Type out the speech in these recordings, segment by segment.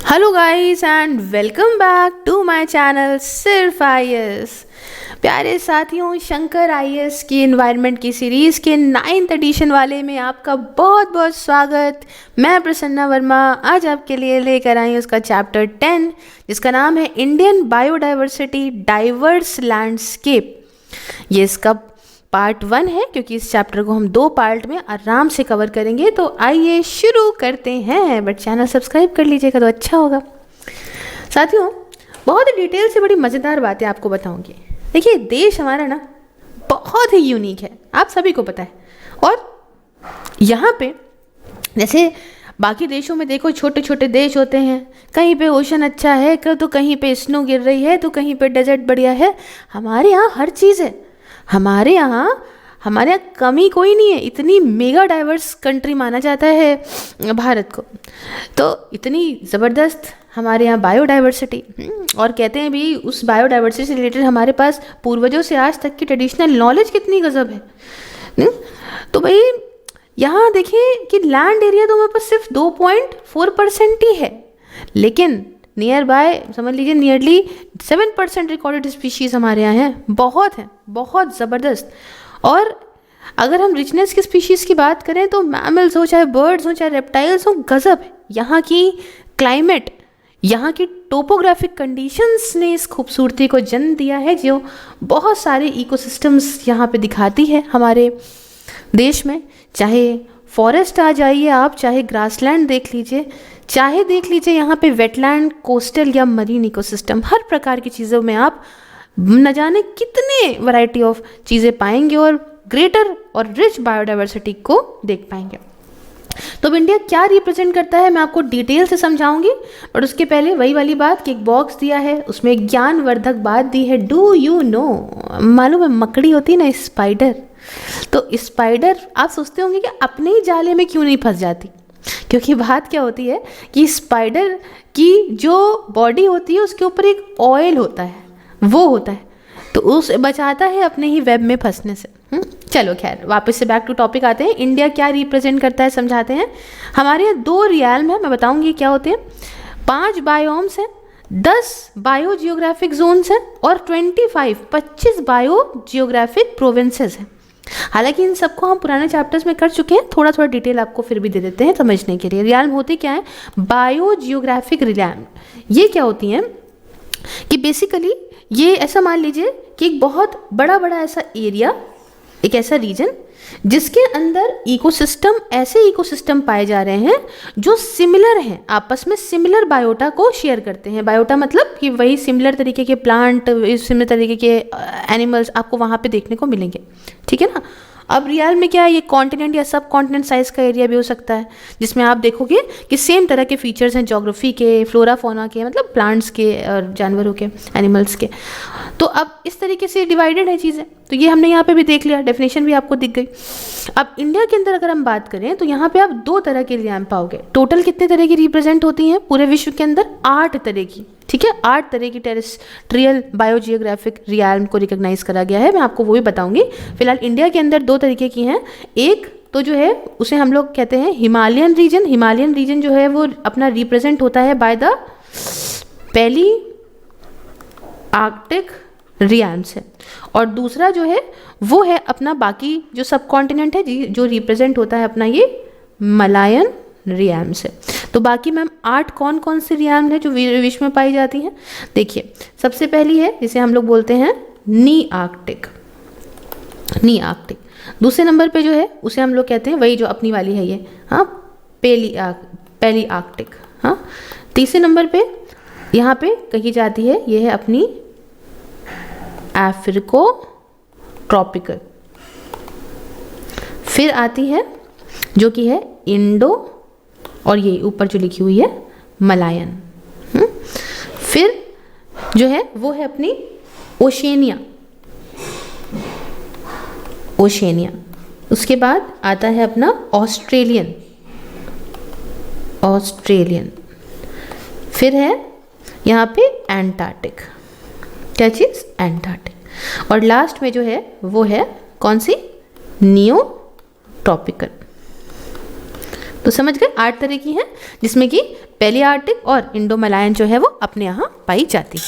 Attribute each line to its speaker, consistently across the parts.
Speaker 1: Hello guys and welcome back to my channel सिर्फ IAS. प्यारे साथियों, शंकर आईएएस की एनवायरनमेंट की सीरीज़ के 9th एडिशन वाले में आपका बहुत बहुत स्वागत। मैं प्रसन्ना वर्मा आज आपके लिए लेकर आई उसका चैप्टर 10 जिसका नाम है इंडियन बायोडाइवर्सिटी डाइवर्स लैंडस्केप। ये इसका पार्ट 1 है क्योंकि इस चैप्टर को हम 2 पार्ट में आराम से कवर करेंगे। तो आइए शुरू करते हैं, बट चैनल सब्सक्राइब कर लीजिएगा तो अच्छा होगा। साथियों, बहुत ही डिटेल से बड़ी मज़ेदार बातें आपको बताऊंगी। देखिए, देश हमारा ना बहुत ही यूनिक है, आप सभी को पता है। और यहाँ पे जैसे बाकी देशों में देखो, छोटे छोटे देश होते हैं, कहीं पे ओशन अच्छा है तो कहीं पे स्नो गिर रही है तो कहीं पे डेजर्ट बढ़िया है। हमारे यहाँ हर चीज़ है। हमारे यहाँ कमी कोई नहीं है। इतनी मेगा डाइवर्स कंट्री माना जाता है भारत को। तो इतनी ज़बरदस्त हमारे यहाँ बायोडाइवर्सिटी, और कहते हैं भी उस बायोडाइवर्सिटी से रिलेटेड हमारे पास पूर्वजों से आज तक की ट्रेडिशनल नॉलेज कितनी गजब है। तो भाई यहाँ देखिए कि लैंड एरिया तो हमारे पास सिर्फ 2.4% ही है, लेकिन नियर बाय समझ लीजिए नियरली 7% रिकॉर्डेड स्पीशीज़ हमारे यहाँ हैं। बहुत हैं, बहुत ज़बरदस्त। और अगर हम रिचनेस की स्पीशीज़ की बात करें तो मैमल्स हो, चाहे बर्ड्स हो, चाहे रेप्टाइल्स हो, गज़ब है। यहाँ की क्लाइमेट, यहाँ की टोपोग्राफिक कंडीशंस ने इस खूबसूरती को जन्म दिया है जो बहुत सारे इकोसिस्टम्स यहाँ पे दिखाती है हमारे देश में। चाहे फॉरेस्ट आ जाइए आप, चाहे ग्रासलैंड देख लीजिए, चाहे देख लीजिए यहाँ पे वेटलैंड, कोस्टल या मरीन इकोसिस्टम, हर प्रकार की चीज़ों में आप न जाने कितने वैरायटी ऑफ चीज़ें पाएंगे और ग्रेटर और रिच बायोडाइवर्सिटी को देख पाएंगे। तो अब इंडिया क्या रिप्रेजेंट करता है मैं आपको डिटेल से समझाऊंगी, और उसके पहले वही वाली बात कि एक बॉक्स दिया है, उसमें ज्ञानवर्धक बात दी है। डू यू नो, मालूम है मकड़ी होती है ना, स्पाइडर। तो स्पाइडर आप सोचते होंगे कि अपने ही जाले में क्यों नहीं फंस जाती, क्योंकि बात क्या होती है कि स्पाइडर की जो बॉडी होती है उसके ऊपर एक ऑयल होता है, वो होता है, तो उसे बचाता है अपने ही वेब में फंसने से। चलो खैर, वापस से बैक टू टॉपिक आते हैं। इंडिया क्या रिप्रेजेंट करता है समझाते हैं। हमारे यहाँ 2 रियाल्म है, मैं बताऊंगी क्या होते हैं। 5 बायोम्स हैं, 10 बायो जियोग्राफिक जोन्स हैं और 25 बायो जियोग्राफिक प्रोविंसेस हैं। हालांकि इन सबको हम पुराने चैप्टर्स में कर चुके हैं, थोड़ा थोड़ा डिटेल आपको फिर भी दे देते हैं समझने के लिए। रियाल्म होते क्या है? Biogeographic realm. ये क्या होती हैं कि बेसिकली ये ऐसा मान लीजिए कि एक बहुत बड़ा बड़ा ऐसा एरिया, एक ऐसा रीजन जिसके अंदर इकोसिस्टम, ऐसे इकोसिस्टम पाए जा रहे हैं जो सिमिलर हैं, आपस में सिमिलर बायोटा को शेयर करते हैं। बायोटा मतलब कि वही सिमिलर तरीके के प्लांट, सिमिलर तरीके के एनिमल्स आपको वहाँ पे देखने को मिलेंगे, ठीक है ना। अब रियल में क्या है, ये कॉन्टिनेंट या सब कॉन्टिनेंट साइज का एरिया भी हो सकता है, जिसमें आप देखोगे कि सेम तरह के फीचर्स हैं ज्योग्राफी के, फ्लोरा फोना के, मतलब प्लांट्स के और जानवरों के, एनिमल्स के। तो अब इस तरीके से डिवाइडेड है चीज़ें। तो ये हमने यहाँ पे भी देख लिया, डेफिनेशन भी आपको दिख गई। अब इंडिया के अंदर अगर हम बात करें तो यहाँ पे आप 2 तरह के रियाम पाओगे। टोटल कितने तरह की रिप्रेजेंट होती हैं पूरे विश्व के अंदर? 8 तरह की, ठीक है। 8 तरह की टेरेस्ट्रियल बायोजियोग्राफिक रियाल्म को रिकॉग्नाइज करा गया है, मैं आपको वो भी बताऊंगी। फिलहाल इंडिया के अंदर 2 तरीके की हैं। एक तो जो है उसे हम लोग कहते हैं हिमालयन रीजन। हिमालयन रीजन जो है वो अपना रिप्रेजेंट होता है बाय द पैली आर्कटिक रियाल्म से, और दूसरा जो है वो है अपना बाकी जो सब कॉन्टिनेंट है जो रिप्रेजेंट होता है अपना ये मलायन रियाल्म से। तो बाकी मैम 8 कौन कौन से रियाल्म है जो विश्व में पाई जाती हैं? देखिए, सबसे पहली है जिसे हम लोग बोलते हैं नी आर्कटिक। नी आर्कटिक। दूसरे नंबर पे जो है उसे हम लोग कहते हैं, वही जो अपनी वाली है ये, हाँ, पैली आर्कटिक। हाँ, तीसरे नंबर पे यहाँ पे कही जाती है, ये है अपनी अफ्रीको ट्रॉपिकल। फिर आती है जो कि है इंडो, और ये ऊपर जो लिखी हुई है मलायन। फिर जो है वो है अपनी ओशेनिया। ओशेनिया। उसके बाद आता है अपना ऑस्ट्रेलियन। ऑस्ट्रेलियन। फिर है यहाँ पे एंटार्क्टिक। क्या चीज़? एंटार्क्टिक। और लास्ट में जो है वो है कौन सी? Neo tropical. तो समझ गए 8 तरह की हैं, जिसमें कि पैलियार्टिक और इंडो मलायन जो है वो अपने यहाँ पाई जाती है।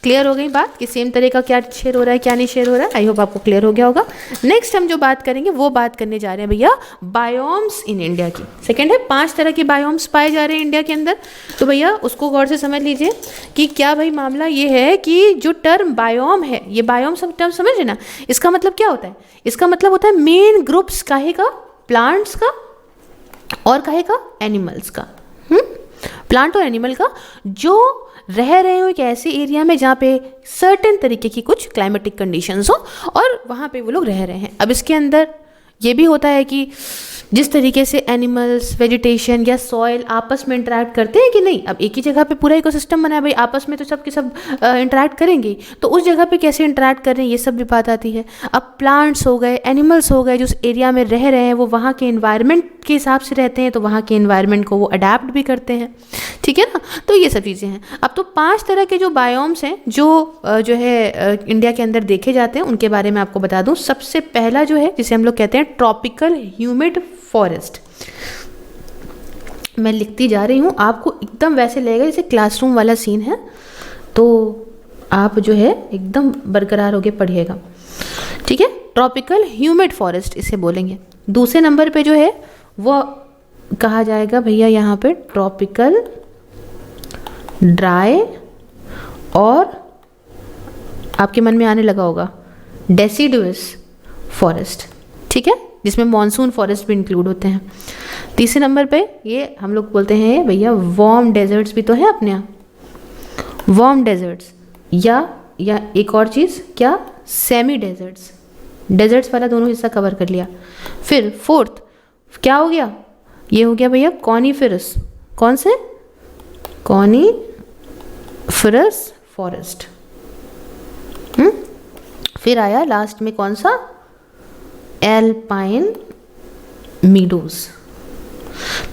Speaker 1: क्लियर हो गई बात कि सेम तरह का क्या शेयर हो रहा है क्या नहीं शेयर हो रहा है। आई होप आपको क्लियर हो गया होगा। नेक्स्ट हम जो बात करेंगे वो बात करने जा रहे हैं भैया बायोम्स इन इंडिया की। सेकंड है 5 तरह के बायोम्स पाए जा रहे हैं इंडिया के अंदर। तो भैया उसको गौर से समझ लीजिए कि क्या भाई मामला ये है कि जो टर्म बायोम है, ये बायोम सब टर्म समझ रहे ना, इसका मतलब क्या होता है? इसका मतलब होता है मेन ग्रुप्स काहे का, प्लांट्स का और काहे का, एनिमल्स का। प्लांट और एनिमल का जो रह रहे हो एक ऐसे एरिया में जहाँ पे सर्टेन तरीके की कुछ क्लाइमेटिक कंडीशंस हो और वहाँ पे वो लोग रह रहे हैं। अब इसके अंदर ये भी होता है कि जिस तरीके से एनिमल्स, वेजिटेशन या सॉइल आपस में इंटरेक्ट करते हैं कि नहीं, अब एक ही जगह पे पूरा इकोसिस्टम बना है भाई, आपस में तो सब के सब इंटरेक्ट करेंगे, तो उस जगह पे कैसे इंटरेक्ट कर रहे हैं ये सब भी बात आती है। अब प्लांट्स हो गए, एनिमल्स हो गए, जो उस एरिया में रह रहे हैं वो वहाँ के इन्वायरमेंट के हिसाब से रहते हैं, तो वहाँ के इन्वायरमेंट को वो अडेप्ट भी करते हैं, ठीक है ना। तो ये सब चीज़ें हैं। अब तो 5 तरह के जो बायोम्स हैं जो है इंडिया के अंदर देखे जाते हैं, उनके बारे में आपको बता दूं। सबसे पहला जो है जिसे हम लोग कहते हैं ट्रॉपिकल ह्यूमिड फॉरेस्ट। मैं लिखती जा रही हूँ, आपको एकदम वैसे लगेगा जैसे क्लासरूम वाला सीन है, तो आप जो है एकदम बरकरार होके पढ़िएगा, ठीक है। ट्रॉपिकल ह्यूमिड फॉरेस्ट इसे बोलेंगे। दूसरे नंबर पे जो है वो कहा जाएगा भैया यहाँ पे ट्रॉपिकल ड्राई, और आपके मन में आने लगा होगा डेसिडुअस फॉरेस्ट, ठीक है, जिसमें मॉनसून फॉरेस्ट भी इंक्लूड होते हैं। तीसरे नंबर पे ये हम लोग बोलते हैं भैया वार्म डेजर्ट्स भी तो है अपने यहाँ, वार्म डेजर्ट्स, या एक और चीज़ क्या, सेमी डेजर्ट्स। डेजर्ट्स वाला दोनों हिस्सा कवर कर लिया। फिर फोर्थ क्या हो गया, ये हो गया भैया कॉनिफेरस। कौन से, कॉनिफेरस फॉरेस्ट। फिर आया लास्ट में कौन सा, एल्पाइन मीडोज।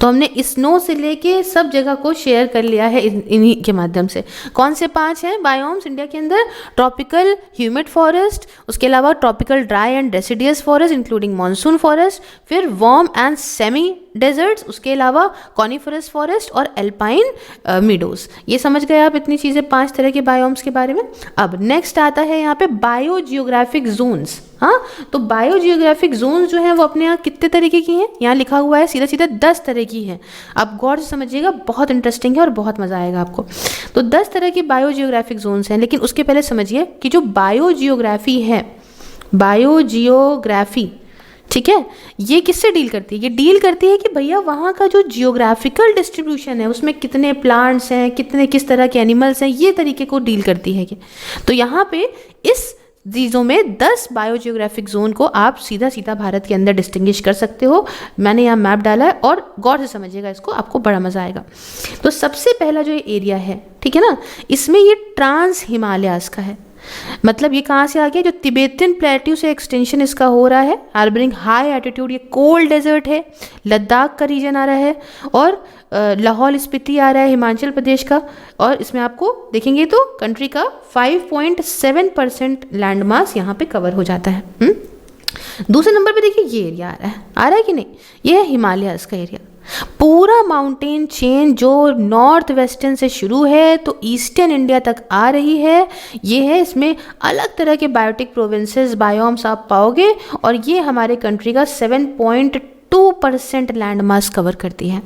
Speaker 1: तो हमने स्नो से लेके सब जगह को शेयर कर लिया है इन्हीं के माध्यम से। कौन से 5 हैं बायोम्स इंडिया के अंदर, ट्रॉपिकल ह्यूमिड फॉरेस्ट, उसके अलावा tropical dry and deciduous forest including monsoon forest, फिर वार्म एंड सेमी डेजर्ट्स, उसके अलावा कॉनिफेरस फॉरेस्ट और एल्पाइन मीडोज। ये समझ गए आप इतनी चीज़ें 5 तरह के बायोम्स के बारे में। अब नेक्स्ट आता है यहाँ पे बायोजियोग्राफिक जोन्स। हाँ, तो बायोजियोग्राफिक जोन्स जो हैं वो अपने यहाँ कितने तरीके की हैं, यहाँ लिखा हुआ है सीधा सीधा 10 तरह की हैं। आप गौर से समझिएगा, बहुत इंटरेस्टिंग है और बहुत मज़ा आएगा आपको। तो 10 तरह की बायोजियोग्राफिक जोन्स हैं, लेकिन उसके पहले समझिए कि जो बायोजियोग्राफी है, बायोजियोग्राफी, ठीक है, ये किससे डील करती है? ये डील करती है कि भैया वहाँ का जो जियोग्राफिकल डिस्ट्रीब्यूशन है उसमें कितने प्लांट्स हैं, किस तरह के एनिमल्स हैं, ये तरीके को डील करती है। तो यहाँ पे इस चीज़ों में 10 बायोजियोग्राफिक जोन को आप सीधा सीधा भारत के अंदर डिस्टिंग्विश कर सकते हो। मैंने यहाँ मैप डाला है और गौर से समझिएगा इसको, आपको बड़ा मज़ा आएगा। तो सबसे पहला जो ये एरिया है, ठीक है ना, इसमें ये ट्रांस हिमालयास का है। मतलब ये कहाँ से आ गया, जो तिबेतियन प्लेट्यू से एक्सटेंशन इसका हो रहा है, हार्बरिंग हाई एल्टीट्यूड। ये कोल्ड डेजर्ट है, लद्दाख का रीजन आ रहा है, और लाहौल स्पीति आ रहा है हिमाचल प्रदेश का। और इसमें आपको देखेंगे तो कंट्री का 5.7% लैंड मास यहाँ पे कवर हो जाता है। दूसरे नंबर पे देखिए ये एरिया आ रहा है कि नहीं, ये है हिमालयास का एरिया। पूरा माउंटेन चेन जो नॉर्थ वेस्टर्न से शुरू है तो ईस्टर्न इंडिया तक आ रही है, ये है। इसमें अलग तरह के बायोटिक प्रोविंसेस, बायोम्स आप पाओगे, और ये हमारे कंट्री का 7.2% लैंड मास कवर करती है।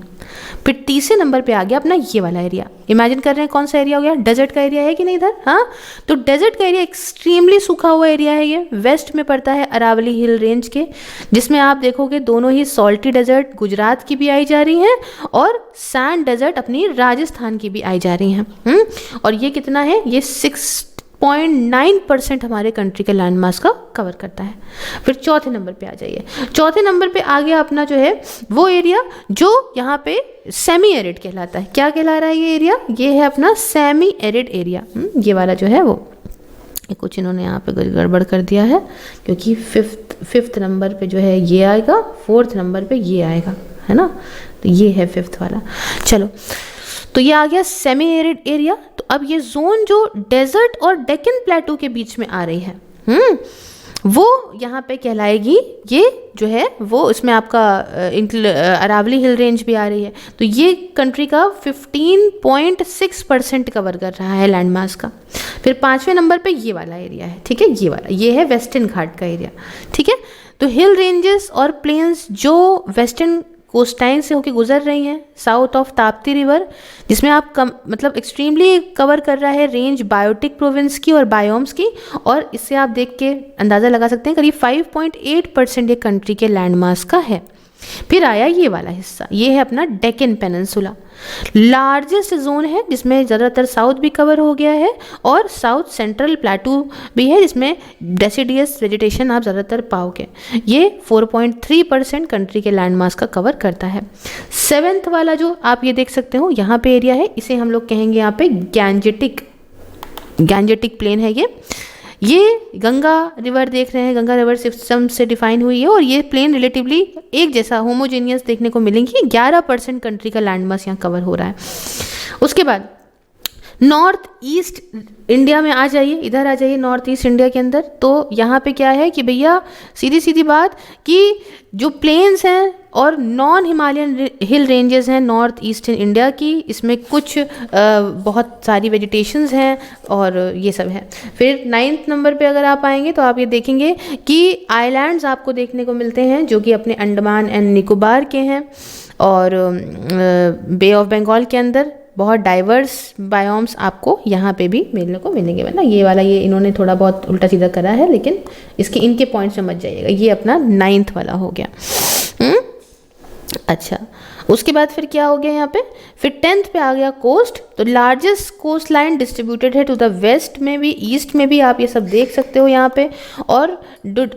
Speaker 1: फिर तीसरे नंबर पे आ गया अपना ये वाला एरिया। इमेजिन कर रहे हैं कौन सा एरिया हो गया, डेजर्ट का एरिया है कि नहीं इधर। हाँ, तो डेजर्ट का एरिया एक्सट्रीमली सूखा हुआ एरिया है। ये वेस्ट में पड़ता है अरावली हिल रेंज के, जिसमें आप देखोगे दोनों ही सॉल्टी डेजर्ट गुजरात की भी आई जा रही हैं और सैंड डेजर्ट अपनी राजस्थान की भी आई जा रही हैं। और ये कितना है, ये 6.9% हमारे कंट्री के लैंड मास का कवर करता है। फिर चौथे नंबर पे आ जाइए। चौथे नंबर पे आ गया अपना जो है वो एरिया जो यहाँ पे सेमी एरिड कहलाता है। क्या कहला रहा है ये एरिया, ये है अपना सेमी एरिड एरिया। ये वाला जो है वो कुछ इन्होंने यहाँ पे गड़बड़ कर दिया है, क्योंकि फिफ्थ नंबर पे जो है ये आएगा, 4th नंबर पे ये आएगा, है ना। तो ये है 5th वाला। चलो, तो ये आ गया सेमी एरिड एरिया। तो अब ये जोन जो डेजर्ट और डेक्कन प्लेटू के बीच में आ रही है, वो यहाँ पे कहलाएगी, ये जो है वो इसमें आपका अरावली हिल रेंज भी आ रही है। तो ये कंट्री का 15.6% कवर कर रहा है लैंड मास का। फिर 5वें नंबर पे ये वाला एरिया है, ठीक है, ये वाला, ये है वेस्टर्न घाट का एरिया, ठीक है। तो हिल रेंजेस और प्लेन्स जो वेस्टर्न कोस्टाइन से होके गुजर रही हैं साउथ ऑफ ताप्ती रिवर, जिसमें आप मतलब एक्सट्रीमली कवर कर रहा है रेंज बायोटिक प्रोविंस की और बायोम्स की, और इससे आप देख के अंदाज़ा लगा सकते हैं करीब 5.8% ये कंट्री के लैंड मास का है। फिर आया ये वाला हिस्सा, ये है अपना डेक्कन पेनिनसुला, लार्जेस्ट जोन है जिसमें ज़्यादातर साउथ भी कवर हो गया है और साउथ सेंट्रल प्लेटू भी है जिसमें डेसिडियस वेजिटेशन आप ज़्यादातर पाओगे। ये 4.3% कंट्री के लैंड मास का कवर करता है। 7th वाला जो आप ये देख सकते हो यहाँ पे एरिया है, इसे हम लोग कहेंगे यहाँ पे गैंजेटिक प्लेन है। ये गंगा रिवर देख रहे हैं, गंगा रिवर सिस्टम से डिफाइन हुई है और ये प्लेन रिलेटिवली एक जैसा होमोजेनियस देखने को मिलेंगी। 11% कंट्री का लैंड मास यहाँ कवर हो रहा है। उसके बाद नॉर्थ ईस्ट इंडिया में आ जाइए, इधर आ जाइए नॉर्थ ईस्ट इंडिया के अंदर। तो यहाँ पे क्या है कि भैया सीधी सीधी बात कि जो प्लेन्स हैं और नॉन हिमालयन हिल रेंजेस हैं नॉर्थ ईस्टर्न इंडिया की, इसमें कुछ बहुत सारी वेजिटेशंस हैं और ये सब है। फिर 9th नंबर पे अगर आप आएंगे तो आप ये देखेंगे कि आइलैंड्स आपको देखने को मिलते हैं जो कि अपने अंडमान एंड निकोबार के हैं, और बे ऑफ बंगाल के अंदर बहुत डाइवर्स बायोम्स आपको यहाँ पे भी मिलने को मिलेंगे। वरना ये वाला ये इन्होंने थोड़ा बहुत उल्टा सीधा करा है, लेकिन इनके पॉइंट समझ जाइएगा। ये अपना 9th वाला हो गया। अच्छा, उसके बाद फिर क्या हो गया यहाँ पे, फिर 10th पे आ गया कोस्ट। तो लार्जेस्ट कोस्ट लाइन डिस्ट्रीब्यूटेड है टू द वेस्ट में भी, ईस्ट में भी, आप ये सब देख सकते हो यहाँ पे। और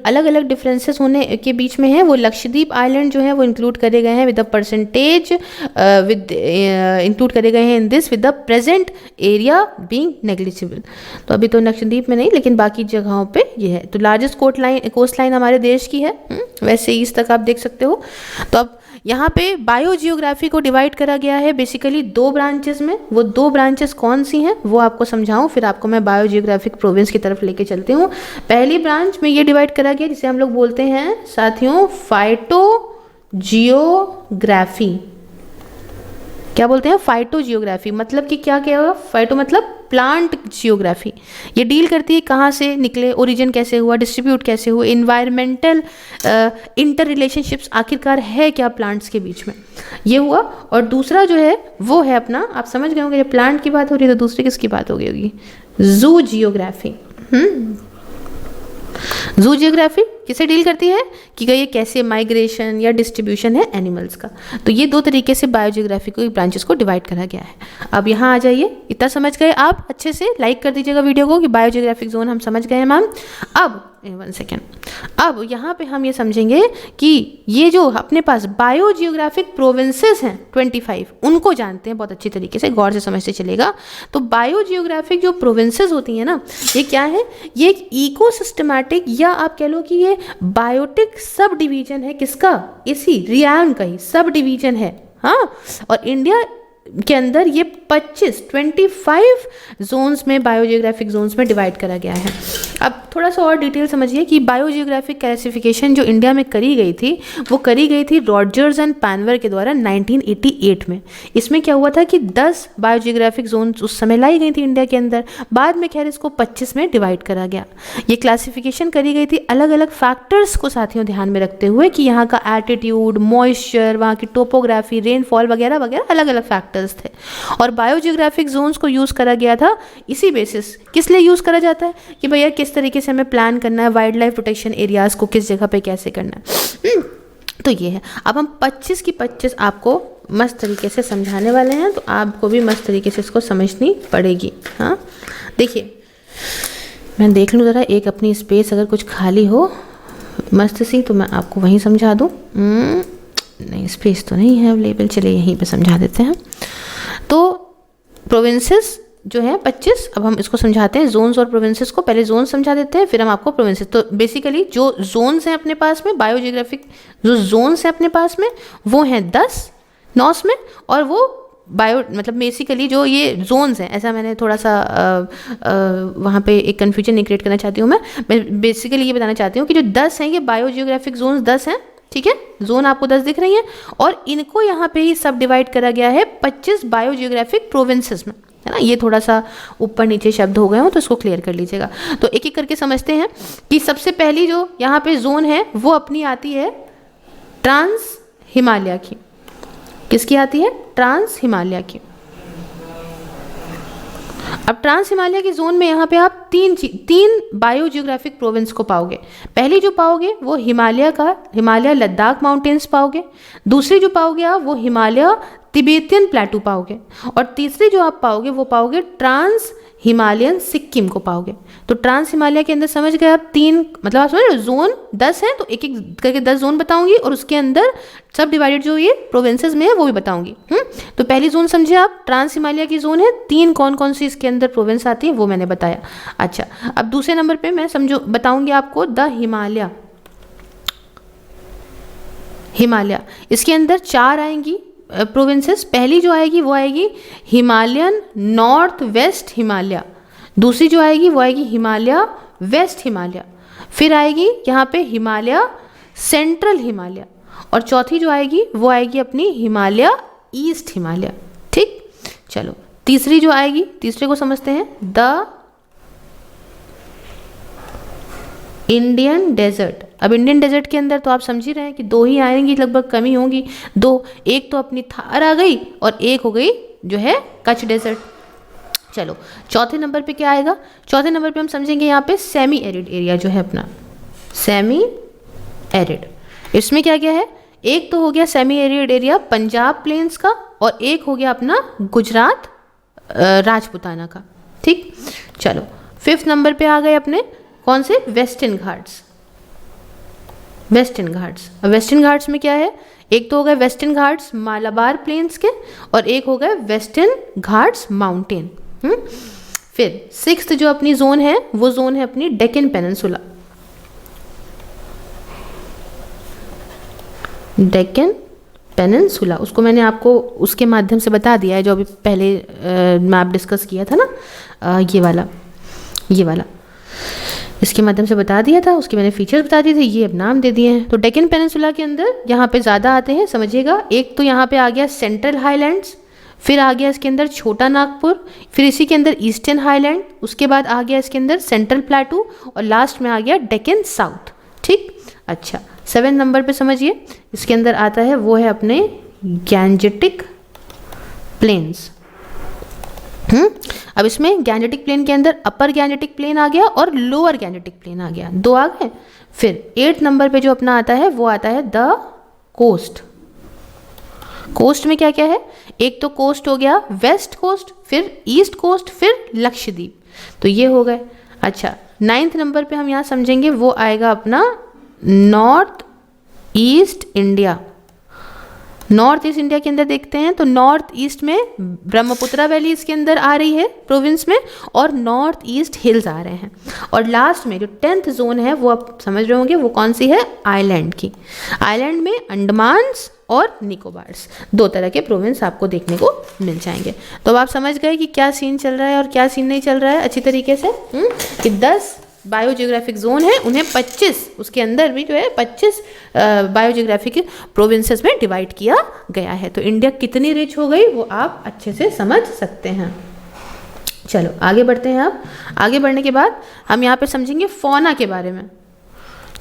Speaker 1: अलग अलग डिफरेंसेस होने के बीच में है वो लक्षद्वीप आइलैंड जो है वो इंक्लूड करे गए हैं विद द परसेंटेज इंक्लूड करे गए हैं in this with the present area being negligible. तो अभी तो लक्षद्वीप में नहीं, लेकिन बाकी जगहों पे ये है। तो लार्जेस्ट कोस्ट लाइन हमारे देश की है, वैसे ईस्ट तक आप देख सकते हो। तो अब यहाँ पे बायो जियोग्राफी को डिवाइड करा गया है बेसिकली 2 ब्रांचेस में। वो 2 ब्रांचेस कौन सी हैं वो आपको समझाऊं, फिर आपको मैं बायो जियोग्राफिक प्रोविंस की तरफ लेके चलती हूँ। पहली ब्रांच में ये डिवाइड करा गया जिसे हम लोग बोलते हैं साथियों फाइटो जियोग्राफी। क्या बोलते हैं? Phyto geography. मतलब कि क्या क्या होगा? फाइटो मतलब प्लांट जियोग्राफी। ये डील करती है कहाँ से निकले, ओरिजिन कैसे हुआ, डिस्ट्रीब्यूट कैसे हुए, इन्वायरमेंटल इंटर रिलेशनशिप्स आखिरकार है क्या प्लांट्स के बीच में, ये हुआ। और दूसरा जो है वो है अपना, आप समझ गए होंगे जब प्लांट की बात हो रही है तो दूसरी किसकी बात हो गई होगी? जू जियोग्राफी। जू जियोग्राफी किसे डील करती है कि ये कैसे माइग्रेशन या डिस्ट्रीब्यूशन है एनिमल्स का। तो ये 2 तरीके से बायो जियोग्राफी को ब्रांचेस को डिवाइड करा गया है। अब यहाँ आ जाइए, इतना समझ गए आप? अच्छे से लाइक कर दीजिएगा वीडियो को कि बायो जियोग्राफिक जोन हम समझ गए हैं मैम। अब 1 सेकेंड, अब यहाँ पे हम ये समझेंगे कि ये जो अपने पास बायो जियोग्राफिक प्रोविंसेस हैं 25, उनको जानते हैं बहुत अच्छी तरीके से, गौर से समझते चलेगा। तो बायो जियोग्राफिक जो प्रोविंसेस होती हैं ना, ये क्या है? ये एक इकोसिस्टमैटिक या आप कह लो कि ये बायोटिक सब डिवीजन है। किसका? इसी रियान का ही सब डिवीजन है। हाँ, और इंडिया के अंदर ये 25 जोन्स में बायोजियोग्राफिक जोन्स में डिवाइड करा गया है। अब थोड़ा सा और डिटेल समझिए कि बायोजियोग्राफिक क्लासिफिकेशन जो इंडिया में करी गई थी वो करी गई थी रॉजर्स एंड पैनवर के द्वारा 1988 में। इसमें क्या हुआ था कि 10 बायोजियोग्राफिक जोन्स उस समय लाई गई थी इंडिया के अंदर, बाद में खैर इसको 25 में डिवाइड करा गया। ये क्लासिफिकेशन करी गई थी अलग अलग फैक्टर्स को साथियों ध्यान में रखते हुए कि यहाँ का एल्टीट्यूड, मॉइस्चर, वहाँ की टोपोग्राफी, रेनफॉल वगैरह वगैरह अलग अलग फैक्टर्स थे। और बायोजियोग्राफिक जोन्स को यूज़ करा गया था इसी बेसिस। किस लिए यूज़ करा जाता है कि भैया किस तरीके से हमें प्लान करना है, वाइल्ड लाइफ प्रोटेक्शन एरियाज को किस जगह पे कैसे करना है। तो ये है। अब हम 25 की 25 आपको मस्त तरीके से समझाने वाले हैं, तो आपको भी मस्त तरीके से इसको समझनी पड़ेगी। हाँ, देखिए मैं देख लूँ ज़रा एक अपनी स्पेस अगर कुछ खाली हो मस्त सी, तो मैं आपको वहीं समझा दूँ। नहीं, स्पेस तो नहीं है अवेलेबल, चलिए यहीं पे समझा देते हैं। तो प्रोविंसेस जो है 25, अब हम इसको समझाते हैं जोन्स और प्रोविंसेस को। पहले जोन समझा देते हैं, फिर हम आपको प्रोविंसेस। तो बेसिकली जो जोन्स हैं अपने पास में, बायोजियोग्राफिक जो जोन्स हैं अपने पास में वो हैं 10 नॉर्थ में, और वो बायो मतलब बेसिकली जो ये जोन्स हैं, ऐसा मैंने थोड़ा सा वहाँ पे एक कन्फ्यूजन नहीं क्रिएट करना चाहती हूँ। मैं बेसिकली ये बताना चाहती हूँ कि जो 10 हैं ये बायो जियोग्राफिक जोन्स 10 हैं, ठीक है। जोन आपको 10 दिख रही हैं और इनको यहाँ पे ही सब डिवाइड करा गया है 25 बायो जियोग्राफिक प्रोविंसेस में, है ना। ये थोड़ा सा ऊपर नीचे शब्द हो गए हो तो इसको क्लियर कर लीजिएगा। तो एक एक करके समझते हैं कि सबसे पहली जो यहाँ पे जोन है वो अपनी आती है ट्रांस हिमालय की। किसकी आती है? ट्रांस हिमालय की। अब ट्रांस हिमालय की जोन में यहाँ पे आप तीन बायो जियोग्राफिक प्रोविंस को पाओगे। पहली जो पाओगे वो हिमालय लद्दाख माउंटेन्स पाओगे। दूसरी जो पाओगे आप वो हिमालय तिबेतियन प्लेटू पाओगे। और तीसरी जो आप पाओगे वो पाओगे ट्रांस हिमालयन सिक्किम को पाओगे। तो ट्रांस हिमालय के अंदर समझ गए आप तीन, मतलब आप समझ रहे हो जोन 10 है तो एक एक करके 10 जोन बताऊंगी और उसके अंदर सब डिवाइडेड जो ये प्रोविंसेस में है वो भी बताऊंगी। तो पहली जोन समझे आप, ट्रांस हिमालय की जोन है, तीन कौन कौन सी इसके अंदर प्रोविंस आती है वो मैंने बताया। अच्छा, अब दूसरे नंबर पे मैं बताऊंगी आपको द हिमालय। इसके अंदर 4 आएंगी प्रोविंसेस। पहली जो आएगी वो आएगी हिमालयन नॉर्थ वेस्ट हिमालय। दूसरी जो आएगी वो आएगी हिमालय वेस्ट हिमालय। फिर आएगी यहाँ पे हिमालय सेंट्रल हिमालय। और चौथी जो आएगी वो आएगी अपनी हिमालय ईस्ट हिमालय। ठीक, चलो तीसरी जो आएगी, तीसरे को समझते हैं, द इंडियन डेजर्ट। अब इंडियन डेजर्ट के अंदर तो आप समझ ही रहे हैं कि 2 ही आएंगी, लगभग कमी होंगी 2। एक तो अपनी थार आ गई और एक हो गई जो है कच्छ डेजर्ट। चलो चौथे नंबर पे क्या आएगा? चौथे नंबर पे हम समझेंगे यहाँ पे सेमी एरिड एरिया जो है अपना, सेमी एरिड। इसमें क्या क्या है? एक तो हो गया semi arid area Punjab plains का और एक हो गया अपना गुजरात राजपुताना का। ठीक, चलो 5th नंबर पे आ गए अपने कौन से? वेस्टर्न घाट्स। वेस्टर्न घाट्स, अब वेस्टर्न घाट्स में क्या है? एक तो हो गए वेस्टर्न घाट्स मालाबार प्लेन्स के और एक हो गए वेस्टर्न घाट्स माउंटेन। फिर 6th जो अपनी जोन है वो जोन है अपनी डेक्कन पेनिनसुला। डेक्कन पेनिनसुला, उसको मैंने आपको उसके माध्यम से बता दिया है जो अभी पहले मैप डिस्कस किया था ना, ये वाला इसके माध्यम से बता दिया था, उसके मैंने फीचर्स बता दिए थे, ये अब नाम दे दिए हैं। तो डेक्कन पेनिनसुला के अंदर यहाँ पे ज़्यादा आते हैं, समझिएगा। एक तो यहाँ पे आ गया सेंट्रल हाईलैंड्स, फिर आ गया इसके अंदर छोटा नागपुर, फिर इसी के अंदर ईस्टर्न हाईलैंड, उसके बाद आ गया इसके अंदर सेंट्रल प्लेटू और लास्ट में आ गया डेक्कन साउथ। ठीक, अच्छा 7 नंबर पे समझिए, इसके अंदर आता है वो है अपने गैंजेटिक प्लेन्स। अब इसमें गैंजेटिक प्लेन के अंदर अपर गैंजेटिक प्लेन आ गया और लोअर गैंजेटिक प्लेन आ गया, 2 आ गए। फिर 8 नंबर पे जो अपना आता है वो आता है द कोस्ट। कोस्ट में क्या क्या है? एक तो कोस्ट हो गया वेस्ट कोस्ट, फिर ईस्ट कोस्ट, फिर लक्षद्वीप, तो ये हो गए। अच्छा 9th नंबर पे हम यहाँ समझेंगे वो आएगा अपना north east India. North east India के अंदर देखते हैं तो नॉर्थ ईस्ट में ब्रह्मपुत्रा वैली इसके अंदर आ रही है प्रोविंस में और नॉर्थ ईस्ट हिल्स आ रहे हैं। और लास्ट में जो 10th जोन है वो आप समझ रहे होंगे वो कौन सी है? आइलैंड की। आइलैंड में अंडमान्स और निकोबार्स, 2 तरह के प्रोविंस आपको देखने को मिल जाएंगे। तो अब आप समझ गए कि क्या सीन चल रहा है और क्या सीन नहीं चल रहा है अच्छी तरीके से, कि 10 बायो जियोग्राफिक जोन है, उन्हें 25 उसके अंदर भी जो है 25 बायो जियोग्राफिक प्रोविंसेस में डिवाइड किया गया है। तो इंडिया कितनी रिच हो गई वो आप अच्छे से समझ सकते हैं। चलो आगे बढ़ते हैं। अब आगे बढ़ने के बाद हम यहाँ पे समझेंगे फौना के बारे में।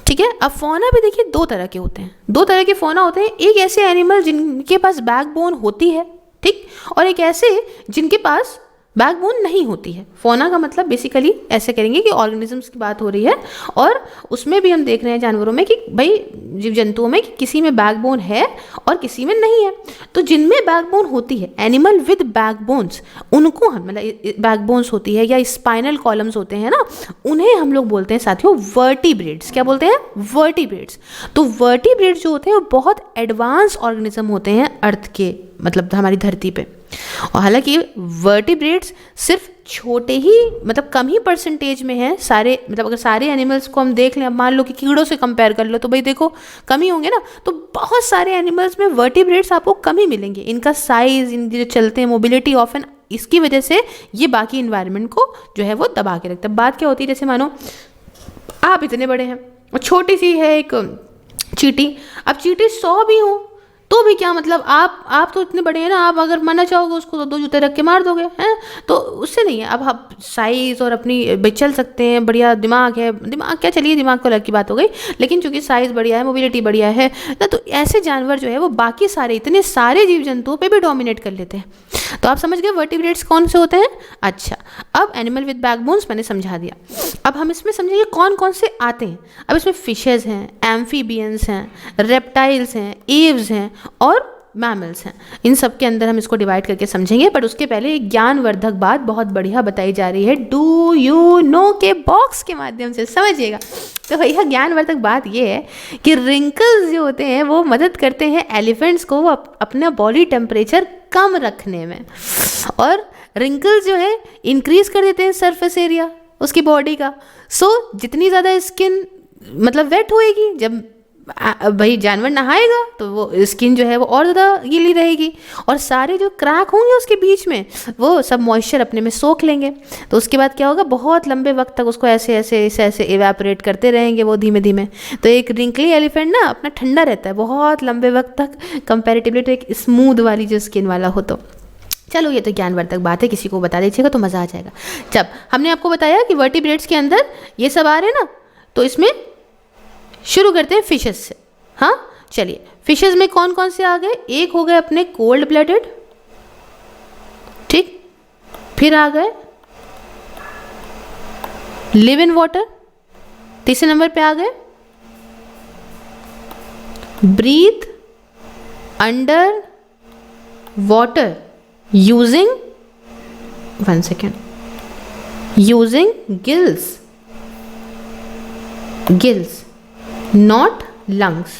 Speaker 1: ठीक है, अब फौना भी देखिए 2 तरह के होते हैं। 2 तरह के फौना होते हैं, एक ऐसे एनिमल जिनके पास बैकबोन होती है, ठीक, और एक ऐसे जिनके पास बैकबोन नहीं होती है। फौना का मतलब बेसिकली ऐसे करेंगे कि ऑर्गेनिजम्स की बात हो रही है और उसमें भी हम देख रहे हैं जानवरों में कि भाई जीव जंतुओं में कि किसी में बैकबोन है और किसी में नहीं है। तो जिनमें बैकबोन होती है, एनिमल विद बैकबोन्स, उनको हम मतलब बैकबोन्स होती है या स्पाइनल कॉलम्स होते हैं ना, उन्हें हम लोग बोलते हैं साथियों वर्टिब्रेट्स। क्या बोलते हैं? वर्टिब्रेट्स। तो वर्टिब्रेट्स जो होते हैं वो बहुत एडवांस ऑर्गेनिज्म होते हैं अर्थ के, मतलब हमारी धरती पे। और हालांकि वर्टिब्रेट्स सिर्फ छोटे ही मतलब कम ही परसेंटेज में है सारे, मतलब अगर सारे एनिमल्स को हम देख लें, अब मान लो कि कीड़ों से कंपेयर कर लो तो भाई देखो कम ही होंगे ना, तो बहुत सारे एनिमल्स में वर्टिब्रेट्स आपको कम ही मिलेंगे। इनका साइज, इन जो चलते हैं, मोबिलिटी ऑफन, इसकी वजह से ये बाकी इन्वायरमेंट को जो है वो दबा के रखता है। बात क्या होती है, जैसे मानो आप इतने बड़े हैं और छोटी सी है एक चींटी, अब चींटी 100 भी हो तो भी क्या मतलब, आप तो इतने बड़े हैं ना, आप अगर मरना चाहोगे उसको तो 2 जूते रख के मार दोगे हैं, तो उससे नहीं है। अब आप साइज़ और अपनी चल सकते हैं, बढ़िया दिमाग है, दिमाग क्या, चलिए दिमाग को अलग की बात हो गई, लेकिन चूंकि साइज़ बढ़िया है, मोबिलिटी बढ़िया है ना, तो ऐसे जानवर जो है वो बाकी सारे, इतने सारे जीव जंतुओं पे भी डोमिनेट कर लेते हैं। तो आप समझ गए वर्टिब्रेट्स कौन से होते हैं। अच्छा, अब एनिमल विद बैकबोन्स मैंने समझा दिया, अब हम इसमें समझेंगे कौन कौन से आते हैं। अब इसमें फिशेज हैं, एम्फीबियंस हैं, रेप्टाइल्स हैं, एव्स हैं और मैमल्स हैं। इन सब के अंदर हम इसको डिवाइड करके समझेंगे, बट उसके पहले एक ज्ञानवर्धक बात बहुत बढ़िया बताई जा रही है, डू यू नो के बॉक्स के माध्यम से समझिएगा। तो भैया ज्ञानवर्धक बात ये है कि रिंकल्स जो होते हैं वो मदद करते हैं एलिफेंट्स को अपना बॉडी टेम्परेचर कम रखने में, और रिंकल्स जो है इंक्रीज कर देते हैं सरफेस एरिया उसकी बॉडी का। सो जितनी ज़्यादा स्किन मतलब वेट होएगी, जब भाई जानवर नहाएगा तो वो स्किन जो है वो और ज़्यादा गीली रहेगी, और सारे जो क्रैक होंगे उसके बीच में वो सब मॉइस्चर अपने में सोख लेंगे। तो उसके बाद क्या होगा, बहुत लंबे वक्त तक उसको ऐसे इवेपोरेट करते रहेंगे वो धीमे धीमे। तो एक रिंकली एलिफेंट ना अपना ठंडा रहता है बहुत लंबे वक्त तक, कंपैरेटिवली तो एक स्मूथ वाली जो स्किन वाला हो। तो चलो ये तो ज्ञानवर्धक बात है, किसी को बता दीजिएगा तो मज़ा आ जाएगा। जब हमने आपको बताया कि वर्टिब्रेट्स के अंदर ये सब आ रहे हैं ना, तो इसमें शुरू करते हैं फिशेस से। हाँ चलिए, फिशेस में कौन कौन से आ गए, एक हो गए अपने कोल्ड ब्लडेड, ठीक, फिर आ गए लिव इन वाटर, तीसरे नंबर पे आ गए breathe under water using, one second, using gills not lungs.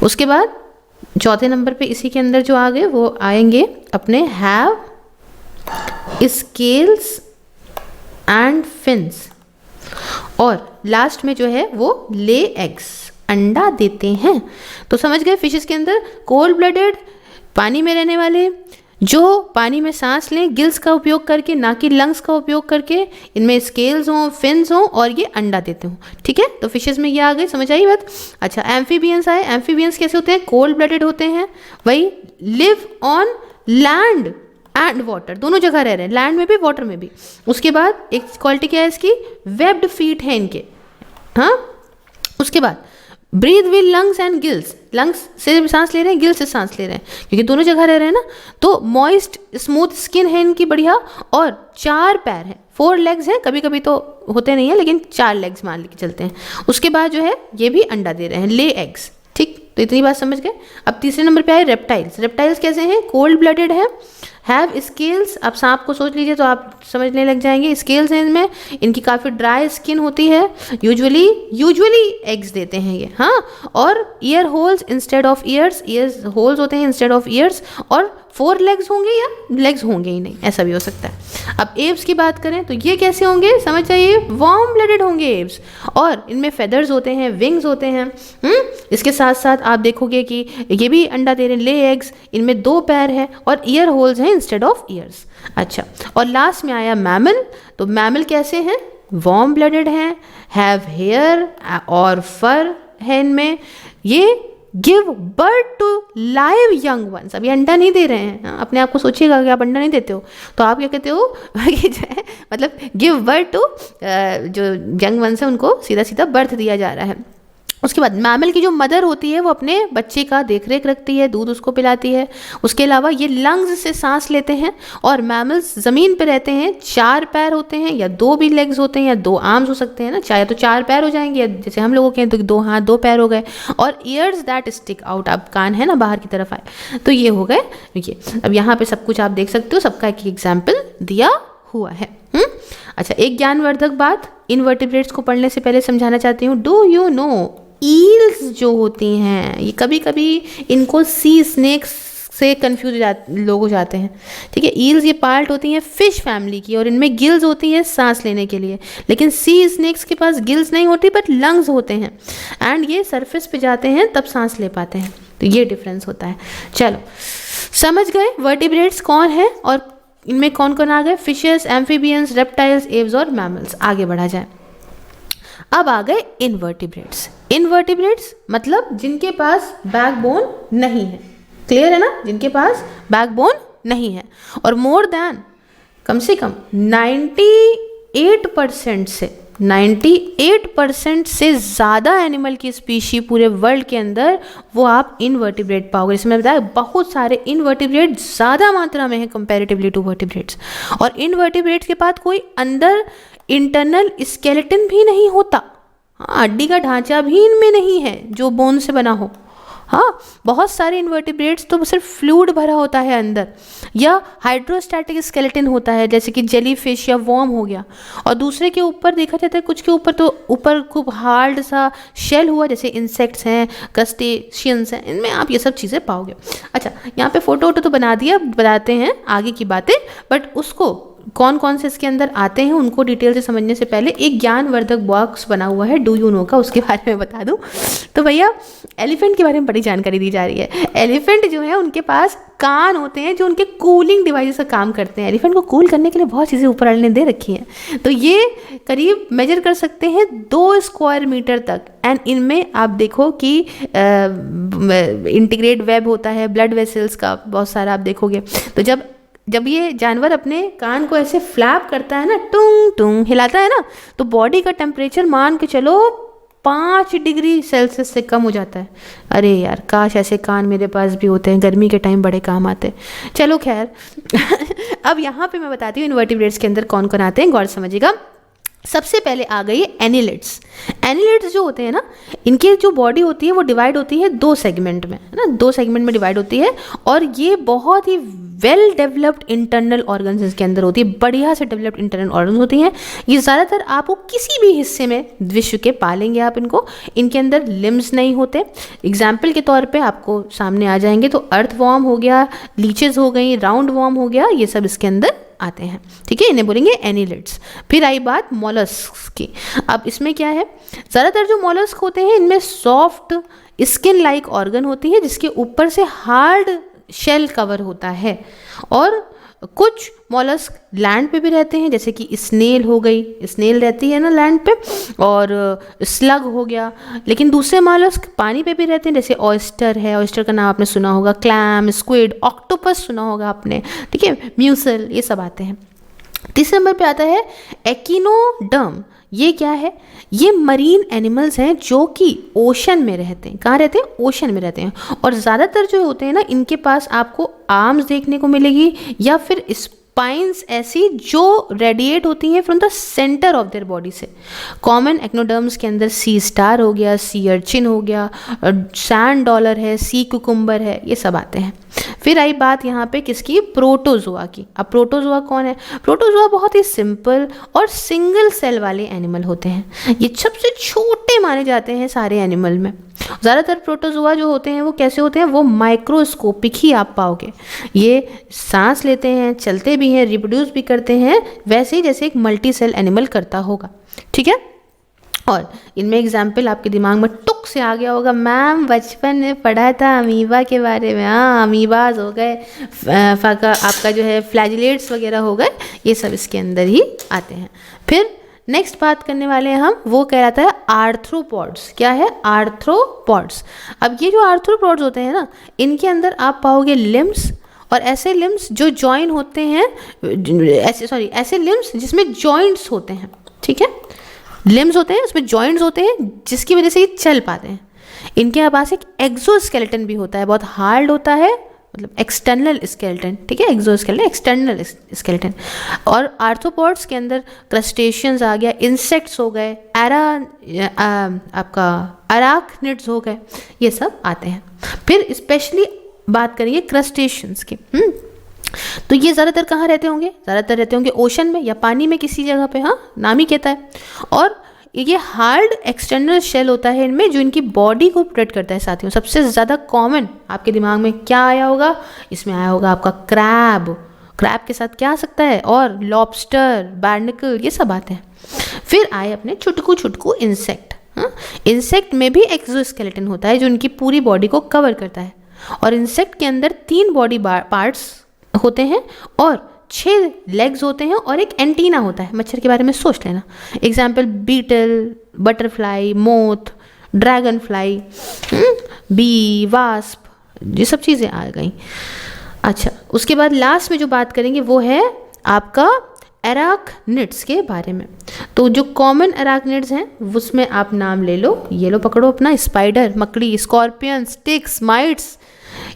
Speaker 1: उसके बाद चौथे नंबर पे इसी के अंदर जो आ गए वो आएंगे अपने हैव स्केल्स एंड फिन्स, और लास्ट में जो है वो ले एग्स, अंडा देते हैं। तो समझ गए, फिशेस के अंदर कोल्ड ब्लडेड, पानी में रहने वाले, जो पानी में सांस लें गिल्स का उपयोग करके, ना कि लंग्स का उपयोग करके, इनमें स्केल्स हों, फिन्स हों और ये अंडा देते हों। ठीक है, तो फिशेस में ये आ गई, समझ आई बात। अच्छा, एम्फीबियंस आए। एम्फीबियंस कैसे होते हैं, कोल्ड ब्लडेड होते हैं, वही live on land and water, दोनों जगह रह रहे हैं, लैंड में भी वाटर में भी। उसके बाद एक क्वालिटी क्या है इसकी, वेब्ड फीट है इनके। हाँ, उसके बाद breathe with lungs and gills, lungs से सांस ले रहे हैं, गिल्स से सांस ले रहे हैं, क्योंकि दोनों जगह रह रहे हैं ना। तो मॉइस्ट स्मूथ स्किन है इनकी बढ़िया, और 4 पैर हैं, 4 लेग्स हैं, कभी कभी तो होते नहीं है लेकिन 4 लेग्स मान के चलते हैं। उसके बाद जो है ये भी अंडा दे रहे हैं, ले एग्स। ठीक, तो इतनी बात समझ गए। अब तीसरे नंबर पे आए रेप्टाइल्स। रेप्टाइल्स कैसे हैं, कोल्ड ब्लडेड है, हैव स्केल्स। अब सांप को सोच लीजिए तो आप समझने लग जाएंगे, स्केल्स हैं इनमें, इनकी काफ़ी ड्राई स्किन होती है, यूजुअली एग्स देते हैं ये। हाँ, और year holes instead of years, years holes होते हैं इंस्टेड ऑफ ईयर्स, और 4 लेग्स होंगे या लेग्स होंगे ही नहीं, ऐसा भी हो सकता है। अब एव्स की बात करें तो ये कैसे होंगे, समझ जाइए, वार्म ब्लडेड होंगे एव्स, और इनमें फेदर्स होते हैं, विंग्स होते हैं। इसके साथ साथ आप देखोगे कि ये भी अंडा दे रहे हैं, ले एग्स, इनमें 2 पैर है और ईयर होल्स हैं इंस्टेड ऑफ ईयर्स। अच्छा, और लास्ट में आया मैमल। तो मैमल कैसे हैं, वार्म ब्लडेड हैं, हैव हेयर और फर है इनमें, ये give birth to live young ones. अभी अंडा नहीं दे रहे हैं, अपने आप को सोचिएगा कि आप अंडा नहीं देते हो तो आप क्या कहते हो कि जो है मतलब गिव बर्थ टू जो यंग वंस है उनको सीधा सीधा बर्थ दिया जा रहा है। उसके बाद मैमल की जो मदर होती है वो अपने बच्चे का देखरेख रखती है, दूध उसको पिलाती है। उसके अलावा ये लंग्स से सांस लेते हैं, और मैमल्स ज़मीन पे रहते हैं, 4 पैर होते हैं या 2 भी लेग्स होते हैं या 2 आर्म्स हो सकते हैं ना, चाहे तो 4 पैर हो जाएंगे, या जैसे हम लोगों के हैं तो 2 हाथ 2 पैर हो गए, और ईयर्स दैट स्टिक आउट, अब कान है ना बाहर की तरफ आए, तो ये हो गए ये। अब यहाँ पे सब कुछ आप देख सकते हो, सबका एक एग्जाम्पल दिया हुआ है। अच्छा, एक ज्ञानवर्धक बात इनवर्टिब्रेट्स को पढ़ने से पहले समझाना चाहती हूँ। डू यू नो ईल्स जो होती हैं, ये कभी कभी इनको सी स्नेक्स से कंफ्यूज लोग हो जाते हैं, ठीक है। ईल्स ये पार्ट होती हैं फिश फैमिली की और इनमें गिल्स होती हैं सांस लेने के लिए, लेकिन सी स्नेक्स के पास गिल्स नहीं होती बट लंग्स होते हैं एंड ये सरफेस पे जाते हैं तब सांस ले पाते हैं। तो ये डिफरेंस होता है। चलो समझ गए वर्टिब्रेट्स कौन है और इनमें कौन कौन आ गए, फिशेस, एम्फीबियंस, रेप्टाइल्स, एव्स और मैमल्स। आगे बढ़ा जाए। अब आ गए इनवर्टिब्रेट्स। इनवर्टिब्रेट्स मतलब जिनके पास बैकबोन नहीं है, क्लियर है ना, जिनके पास बैकबोन नहीं है और मोर देन कम से कम 98% से ज़्यादा एनिमल की स्पीशी पूरे वर्ल्ड के अंदर वो आप इनवर्टिब्रेट पाओगे। जैसे मैं बताया बहुत सारे इनवर्टिब्रेट ज़्यादा मात्रा में है कंपैरेटिवली टू वर्टिब्रेट्स। और इनवर्टिब्रेट्स के पास कोई अंदर इंटरनल स्केलेटन भी नहीं होता, हाँ, हड्डी का ढांचा भी इनमें नहीं है जो बोन से बना हो। हाँ, बहुत सारे इनवर्टिब्रेट्स तो सिर्फ फ्लूइड भरा होता है अंदर, या हाइड्रोस्टैटिक स्केलेटन होता है जैसे कि जेली फिश या वॉर्म हो गया, और दूसरे के ऊपर देखा जाता है कुछ के ऊपर तो ऊपर खूब हार्ड सा शेल हुआ जैसे इंसेक्ट्स हैं, क्रस्टेशियंस हैं, इनमें आप ये सब चीज़ें पाओगे। अच्छा, यहाँ पे फोटो वोटो तो बना दिया, बताते हैं आगे की बातें, बट उसको कौन कौन से इसके अंदर आते हैं उनको डिटेल से समझने से पहले एक ज्ञानवर्धक बॉक्स बना हुआ है डू यू नो का, उसके बारे में बता दूं। तो भैया एलिफेंट के बारे में बड़ी जानकारी दी जा रही है। एलिफेंट जो है उनके पास कान होते हैं जो उनके कूलिंग डिवाइस का काम करते हैं। एलिफेंट को कूल करने के लिए बहुत चीज़ें ऊपर वाले ने दे रखी हैं, तो ये करीब मेजर कर सकते हैं 2 स्क्वायर मीटर तक। एंड इनमें आप देखो कि इंटीग्रेट वेब होता है, ब्लड वेसल्स का बहुत सारा आप देखोगे। तो जब ये जानवर अपने कान को ऐसे फ्लैप करता है ना, टुंग टुंग हिलाता है ना, तो बॉडी का टेम्परेचर मान के चलो 5 डिग्री सेल्सियस से कम हो जाता है। अरे यार, काश ऐसे कान मेरे पास भी होते हैं, गर्मी के टाइम बड़े काम आते। चलो खैर अब यहाँ पे मैं बताती हूँ इनवर्टिब्रेट्स के अंदर कौन कौन आते हैं, गौर समझिएगा। सबसे पहले आ गई एनिलिड्स। एनिलिड्स जो होते हैं ना, इनकी जो बॉडी होती है वो डिवाइड होती है 2 सेगमेंट में, है ना, 2 सेगमेंट में डिवाइड होती है, और ये बहुत ही वेल डेवलप्ड इंटरनल ऑर्गन्स इसके अंदर होती है, बढ़िया से डेवलप्ड इंटरनल ऑर्गन्स होती हैं। ये ज़्यादातर आपको किसी भी हिस्से में विश्व के पालेंगे आप इनको। इनके अंदर लिम्स नहीं होते। एग्जाम्पल के तौर पे आपको सामने आ जाएंगे तो अर्थवॉर्म हो गया, लीचेस हो गई, राउंड वॉर्म हो गया, ये सब इसके अंदर आते हैं, ठीक है, इन्हें बोलेंगे एनिलिड्स। फिर आई बात मॉलस्क की। अब इसमें क्या है, ज़्यादातर जो मॉलस्क होते हैं इनमें सॉफ्ट स्किन लाइक ऑर्गन होती है जिसके ऊपर से हार्ड शेल कवर होता है, और कुछ मॉलस्क लैंड पे भी रहते हैं जैसे कि स्नेल हो गई, स्नेल रहती है ना लैंड पे, और स्लग हो गया। लेकिन दूसरे मॉलस्क पानी पे भी रहते हैं जैसे ऑयस्टर है, ऑयस्टर का नाम आपने सुना होगा, क्लैम, स्क्विड, ऑक्टोपस सुना होगा आपने, ठीक है, म्यूसल, ये सब आते हैं। तीसरे नंबर पे आता है एकिनोडर्म। ये क्या है, ये मरीन एनिमल्स हैं जो कि ओशन में रहते हैं। कहाँ रहते हैं, ओशन में रहते हैं, और ज़्यादातर जो होते हैं ना इनके पास आपको आर्म्स देखने को मिलेगी या फिर स्पाइंस ऐसी जो रेडिएट होती हैं from the centre of their body से। कॉमन एक्नोडर्म्स के अंदर सी स्टार हो गया, सी अर्चिन हो गया, सैंड डॉलर है, सी कुकुम्बर है, ये सब आते हैं। फिर आई बात यहाँ पे किसकी, प्रोटोजोआ की। अब प्रोटोजोआ कौन है, प्रोटोजोआ बहुत ही सिंपल और सिंगल सेल वाले एनिमल होते हैं। ये सबसे छोटे माने जाते हैं सारे एनिमल में। ज़्यादातर प्रोटोजोआ जो होते हैं वो कैसे होते हैं, वो माइक्रोस्कोपिक ही आप पाओगे। ये सांस लेते हैं, चलते भी हैं, रिप्रोड्यूस भी करते हैं, वैसे ही जैसे एक मल्टी सेल एनिमल करता होगा, ठीक है। और इनमें एग्जाम्पल आपके दिमाग में टुक से आ गया होगा, मैम बचपन में पढ़ा था अमीबा के बारे में। हाँ, अमीबाज हो गए, आपका जो है फ्लैजिलेट्स वगैरह हो गए, ये सब इसके अंदर ही आते हैं। फिर नेक्स्ट बात करने वाले हैं हम, वो कहलाता है आर्थ्रोपॉड्स। क्या है, आर्थ्रोपॉड्स। अब ये जो आर्थ्रोपॉड्स होते हैं ना, इनके अंदर आप पाओगे लिम्स, और ऐसे लिम्स जो जॉइन होते हैं, ऐसे लिम्स जिसमें जॉइंट्स होते हैं, ठीक है, लिम्स होते हैं उसमें जॉइंट्स होते हैं जिसकी वजह से ये चल पाते हैं। इनके पास एक एक्सोस्केलेटन भी होता है, बहुत हार्ड होता है, मतलब एक्सटर्नल स्केलेटन, ठीक है, एक्सोस्केलेटन, एक्सटर्नल स्केलेटन। और आर्थ्रोपॉड्स के अंदर क्रस्टेशियंस आ गया, इंसेक्ट्स हो गए, आपका अराक्निड्स हो गए, ये सब आते हैं। फिर स्पेशली बात करिए क्रस्टेशियंस की। तो ये ज़्यादातर कहाँ रहते होंगे, ज़्यादातर रहते होंगे ओशन में या पानी में किसी जगह पे, हाँ, नाम ही कहता है। और ये हार्ड एक्सटर्नल शेल होता है इनमें, जो इनकी बॉडी को प्रोटेक्ट करता है। साथियों, सबसे ज़्यादा कॉमन आपके दिमाग में क्या आया होगा? इसमें आया होगा आपका क्रैब। क्रैब के साथ क्या आ सकता है? और लॉबस्टर, बार्निकल, ये सब आते हैं। फिर आए अपने छुटकू छुटकू इंसेक्ट। इंसेक्ट में भी एक्सोस्केलेटन होता है जो उनकी पूरी बॉडी को कवर करता है। और इंसेक्ट के अंदर 3 बॉडी पार्ट्स होते हैं और 6 लेग्स होते हैं और एक एंटीना होता है। मच्छर के बारे में सोच लेना। Example beetle, butterfly, moth, dragonfly, bee, wasp, ये सब चीज़ें आ गई। अच्छा, उसके बाद लास्ट में जो बात करेंगे वो है आपका एराक्निड्स के बारे में। तो जो कॉमन एराक्निड्स हैं उसमें आप नाम ले लो, ये लो पकड़ो अपना, स्पाइडर, मकड़ी, स्कॉर्पियन, स्टिक्स, माइट्स।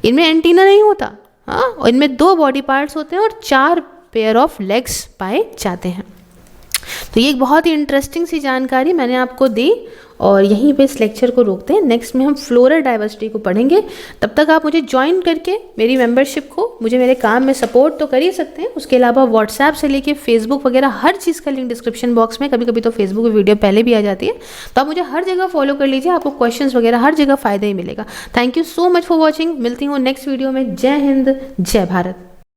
Speaker 1: इनमें एंटीना नहीं होता, हाँ, और इनमें 2 बॉडी पार्ट्स होते हैं और 4 पेयर ऑफ लेग्स पाए जाते हैं। तो ये एक बहुत ही इंटरेस्टिंग सी जानकारी मैंने आपको दी और यहीं पे इस लेक्चर को रोकते हैं। नेक्स्ट में हम फ्लोरल डाइवर्सिटी को पढ़ेंगे। तब तक आप मुझे ज्वाइन करके मेरी मेंबरशिप को, मुझे मेरे काम में सपोर्ट तो कर ही सकते हैं। उसके अलावा व्हाट्सएप से लेके फेसबुक वगैरह हर चीज़ का लिंक डिस्क्रिप्शन बॉक्स में, कभी कभी तो फेसबुक में वीडियो पहले भी आ जाती है, तो आप मुझे हर जगह फॉलो कर लीजिए। आपको क्वेश्चंस वगैरह हर जगह फ़ायदा ही मिलेगा। Thank you so much for watching. मिलती हूँ नेक्स्ट वीडियो में। जय हिंद, जय भारत।